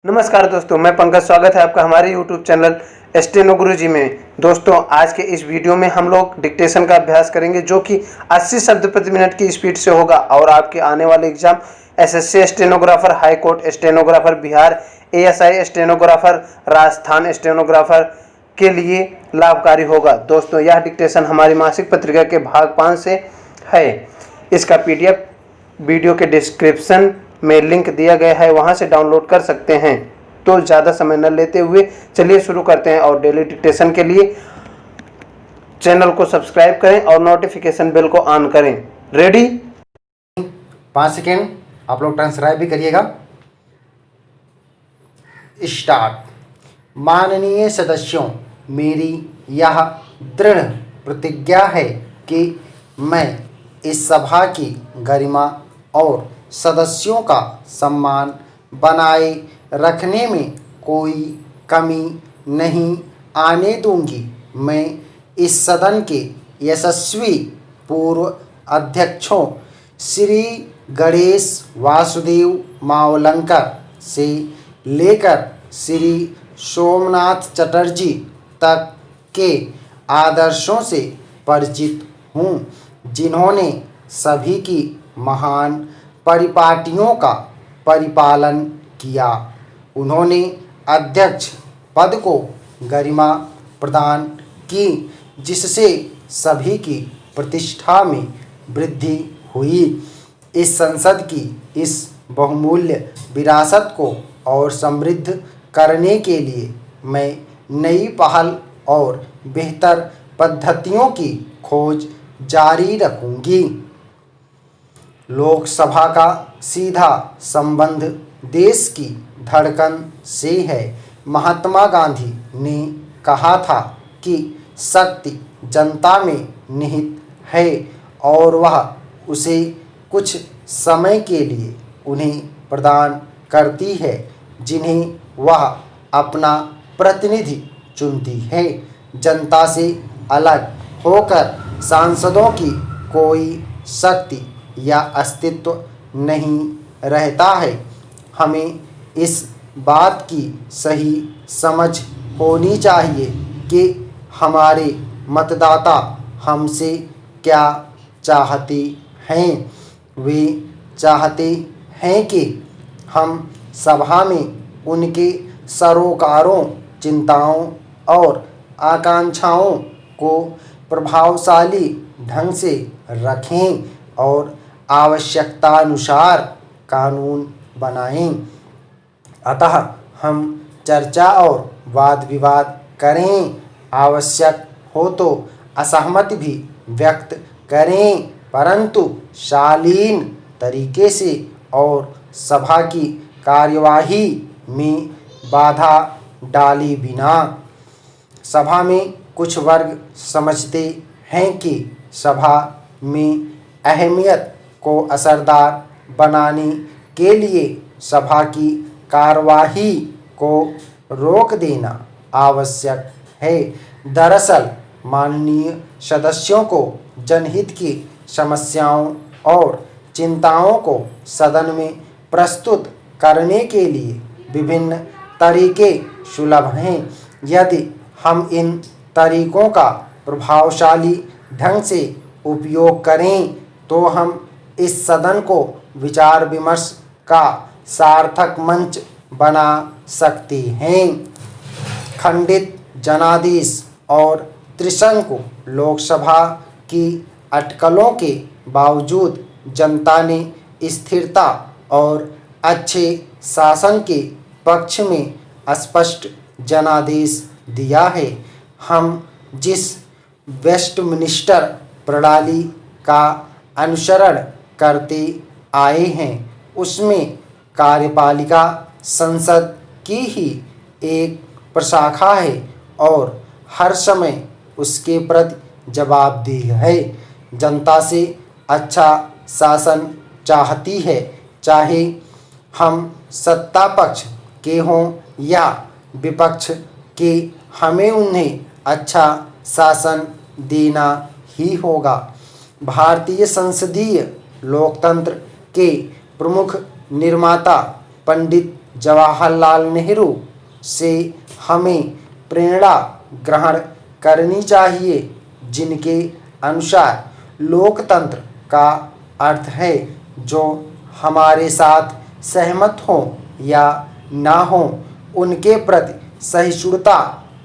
नमस्कार दोस्तों, मैं पंकज। स्वागत है आपका हमारे YouTube चैनल स्टेनो गुरुजी में। दोस्तों, आज के इस वीडियो में हम लोग डिक्टेशन का अभ्यास करेंगे जो कि 80 शब्द प्रति मिनट की स्पीड से होगा और आपके आने वाले exam SSC stenographer, high court stenographer Bihar, ASI stenographer Rajasthan stenographer के लिए लाभकारी होगा। दोस्तों, यह डिक्टेशन हमारी मासिक पत्रिका के भाग 5 से है। इसका PDF वीडियो के डिस्क्रिप्शन में लिंक दिया गया है, वहां से डाउनलोड कर सकते हैं। तो ज़्यादा समय न लेते हुए चलिए शुरू करते हैं और डेली डिक्टेशन के लिए चैनल को सब्सक्राइब करें और नोटिफिकेशन बेल को ऑन करें। रेडी? 5 सेकेंड आप लोग ट्रांसक्राइब भी करिएगा। स्टार्ट। माननीय सदस्यों, मेरी यह दृढ़ प्रतिज्ञा है कि मैं इस सभा की गरिमा और सदस्यों का सम्मान बनाए रखने में कोई कमी नहीं आने दूंगी। मैं इस सदन के यशस्वी पूर्व अध्यक्षों श्री गणेश वासुदेव मावलंकर से लेकर श्री सोमनाथ चटर्जी तक के आदर्शों से परिचित हूँ, जिन्होंने सभी की महान परिपाटियों का परिपालन किया। उन्होंने अध्यक्ष पद को गरिमा प्रदान की, जिससे सभी की प्रतिष्ठा में वृद्धि हुई। इस संसद की इस बहुमूल्य विरासत को और समृद्ध करने के लिए मैं नई पहल और बेहतर पद्धतियों की खोज जारी रखूंगी। लोकसभा का सीधा संबंध देश की धड़कन से है। महात्मा गांधी ने कहा था कि शक्ति जनता में निहित है और वह उसे कुछ समय के लिए उन्हें प्रदान करती है जिन्हें वह अपना प्रतिनिधि चुनती है। जनता से अलग होकर सांसदों की कोई शक्ति या अस्तित्व नहीं रहता है। हमें इस बात की सही समझ होनी चाहिए कि हमारे मतदाता हमसे क्या चाहते हैं। वे चाहते हैं कि हम सभा में उनके सरोकारों, चिंताओं और आकांक्षाओं को प्रभावशाली ढंग से रखें और आवश्यकतानुसार कानून बनाएं। अतः हम चर्चा और वाद विवाद करें, आवश्यक हो तो असहमति भी व्यक्त करें, परंतु शालीन तरीके से और सभा की कार्यवाही में बाधा डाले बिना। सभा में कुछ वर्ग समझते हैं कि सभा में अहमियत को असरदार बनाने के लिए सभा की कार्यवाही को रोक देना आवश्यक है। दरअसल माननीय सदस्यों को जनहित की समस्याओं और चिंताओं को सदन में प्रस्तुत करने के लिए विभिन्न तरीके सुलभ हैं। यदि हम इन तरीकों का प्रभावशाली ढंग से उपयोग करें तो हम इस सदन को विचार विमर्श का सार्थक मंच बना सकते हैं। खंडित जनादेश और त्रिशंकु लोकसभा की अटकलों के बावजूद जनता ने स्थिरता और अच्छे शासन के पक्ष में स्पष्ट जनादेश दिया है। हम जिस वेस्टमिनिस्टर प्रणाली का अनुसरण करते आए हैं उसमें कार्यपालिका संसद की ही एक प्रशाखा है और हर समय उसके प्रति जवाबदेह है। जनता से अच्छा शासन चाहती है, चाहे हम सत्ता पक्ष के हों या विपक्ष के। हमें उन्हें अच्छा शासन देना ही होगा। भारतीय संसदीय लोकतंत्र के प्रमुख निर्माता पंडित जवाहरलाल नेहरू से हमें प्रेरणा ग्रहण करनी चाहिए, जिनके अनुसार लोकतंत्र का अर्थ है जो हमारे साथ सहमत हों या ना हों, उनके प्रति सहिष्णुता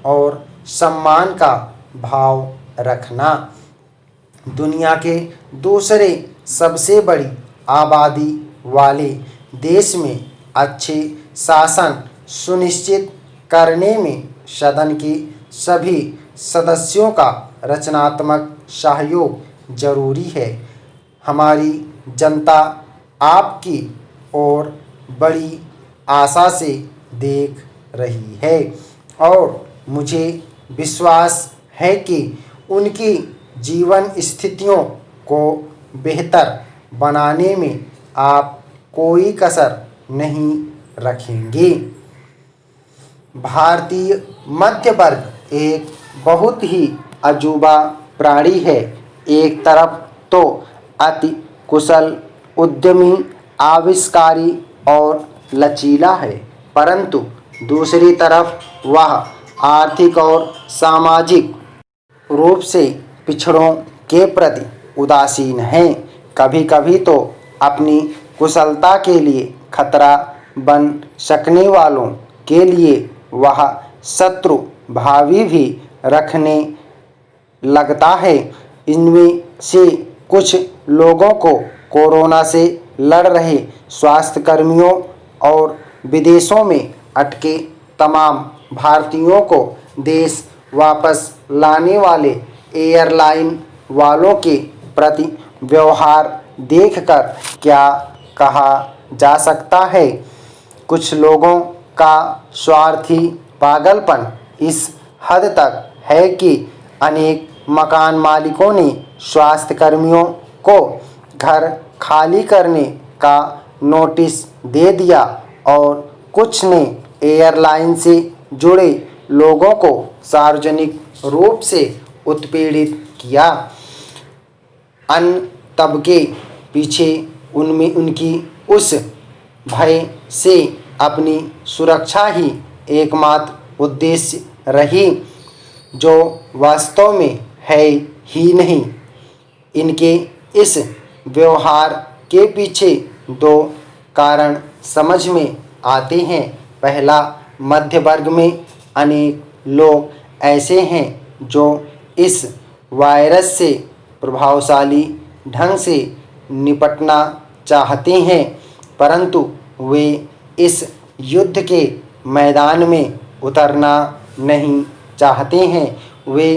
और सम्मान का भाव रखना। दुनिया के दूसरे सबसे बड़ी आबादी वाले देश में अच्छे शासन सुनिश्चित करने में सदन के सभी सदस्यों का रचनात्मक सहयोग जरूरी है। हमारी जनता आपकी ओर बड़ी आशा से देख रही है और मुझे विश्वास है कि उनकी जीवन स्थितियों को बेहतर बनाने में आप कोई कसर नहीं रखेंगे। भारतीय मध्य वर्ग एक बहुत ही अजूबा प्राणी है। एक तरफ तो अति कुशल, उद्यमी, आविष्कारी और लचीला है, परंतु दूसरी तरफ वह आर्थिक और सामाजिक रूप से पिछड़ों के प्रति उदासीन है। कभी कभी तो अपनी कुशलता के लिए खतरा बन सकने वालों के लिए वह शत्रु भावी भी रखने लगता है। इनमें से कुछ लोगों को कोरोना से लड़ रहे स्वास्थ्य कर्मियों और विदेशों में अटके तमाम भारतीयों को देश वापस लाने वाले एयरलाइन वालों के प्रति व्यवहार देखकर क्या कहा जा सकता है। कुछ लोगों का स्वार्थी पागलपन इस हद तक है कि अनेक मकान मालिकों ने स्वास्थ्य कर्मियों को घर खाली करने का नोटिस दे दिया और कुछ ने एयरलाइन से जुड़े लोगों को सार्वजनिक रूप से उत्पीड़ित किया। अन्य तबके पीछे उनमें उनकी उस भय से अपनी सुरक्षा ही एकमात्र उद्देश्य रही जो वास्तव में है ही नहीं। इनके इस व्यवहार के पीछे दो कारण समझ में आते हैं। पहला, मध्य वर्ग में अनेक लोग ऐसे हैं जो इस वायरस से प्रभावशाली ढंग से निपटना चाहते हैं, परंतु वे इस युद्ध के मैदान में उतरना नहीं चाहते हैं। वे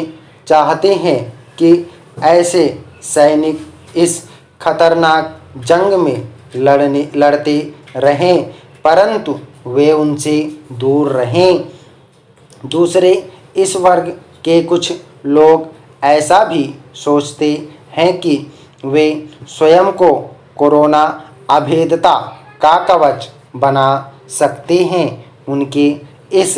चाहते हैं कि ऐसे सैनिक इस खतरनाक जंग में लड़ते रहें, परंतु वे उनसे दूर रहें। दूसरे, इस वर्ग के कुछ लोग ऐसा भी सोचते हैं कि वे स्वयं को कोरोना अभेद्यता का कवच बना सकते हैं। उनके इस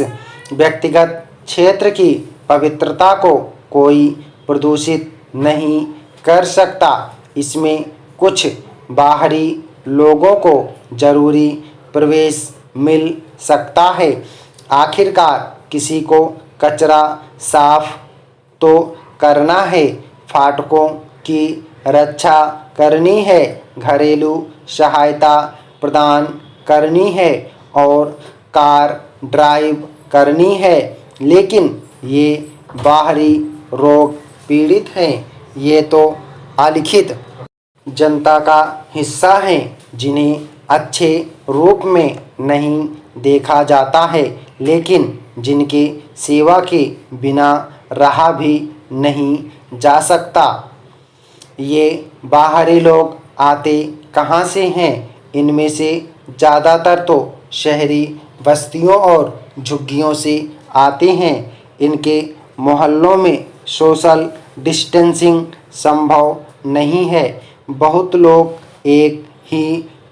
व्यक्तिगत क्षेत्र की पवित्रता को कोई प्रदूषित नहीं कर सकता। इसमें कुछ बाहरी लोगों को जरूरी प्रवेश मिल सकता है। आखिरकार किसी को कचरा साफ तो करना है, फाटकों की रक्षा करनी है, घरेलू सहायता प्रदान करनी है और कार ड्राइव करनी है, लेकिन ये बाहरी रोग पीड़ित हैं। ये तो अलिखित जनता का हिस्सा हैं जिन्हें अच्छे रूप में नहीं देखा जाता है, लेकिन जिनके सेवा के बिना रहा भी नहीं जा सकता। ये बाहरी लोग आते कहाँ से हैं? इनमें से ज़्यादातर तो शहरी बस्तियों और झुग्गियों से आते हैं। इनके मोहल्लों में सोशल डिस्टेंसिंग संभव नहीं है। बहुत लोग एक ही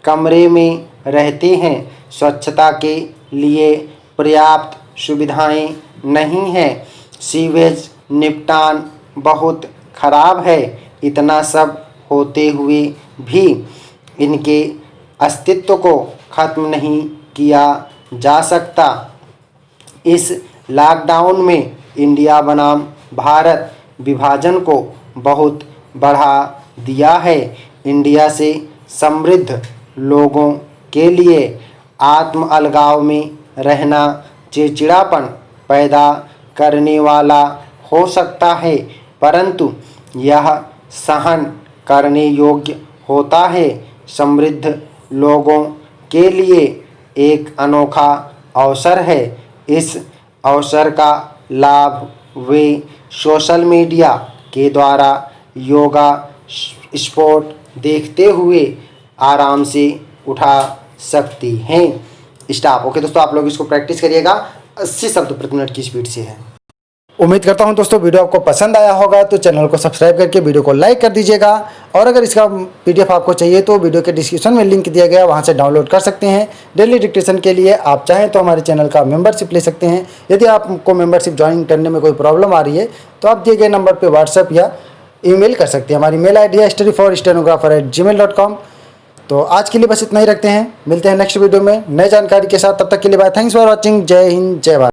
कमरे में रहते हैं। स्वच्छता के लिए पर्याप्त सुविधाएं नहीं हैं। सीवेज निपटान बहुत खराब है। इतना सब होते हुए भी इनके अस्तित्व को खत्म नहीं किया जा सकता। इस लॉकडाउन में इंडिया बनाम भारत विभाजन को बहुत बढ़ा दिया है। इंडिया से समृद्ध लोगों के लिए आत्म अलगाव में रहना चिड़चिड़ापन पैदा करने वाला हो सकता है, परंतु यह सहन करने योग्य होता है। समृद्ध लोगों के लिए एक अनोखा अवसर है। इस अवसर का लाभ वे सोशल मीडिया के द्वारा योगा स्पोर्ट देखते हुए आराम से उठा सकती हैं। स्टॉप। ओके दोस्तों, आप लोग इसको प्रैक्टिस करिएगा। 80 शब्द प्रति मिनट की स्पीड से है। उम्मीद करता हूं दोस्तों वीडियो आपको पसंद आया होगा, तो चैनल को सब्सक्राइब करके वीडियो को लाइक कर दीजिएगा। और अगर इसका PDF आपको चाहिए तो वीडियो के डिस्क्रिप्शन में लिंक दिया गया, वहां से डाउनलोड कर सकते हैं। डेली डिक्टेशन के लिए आप चाहें तो हमारे चैनल का मेंबरशिप ले सकते हैं। यदि आपको मेंबरशिप ज्वाइन करने में कोई प्रॉब्लम आ रही है तो आप दिए गए नंबर पर व्हाट्सएप या ईमेल कर सकते हैं। हमारी मेल ID है study4stenographer@gmail.com। तो आज के लिए बस इतना ही रखते हैं। मिलते हैं नेक्स्ट वीडियो में नई जानकारी के साथ। तब तक के लिए बाय। Thanks for watching. जय हिंद, जय भारत।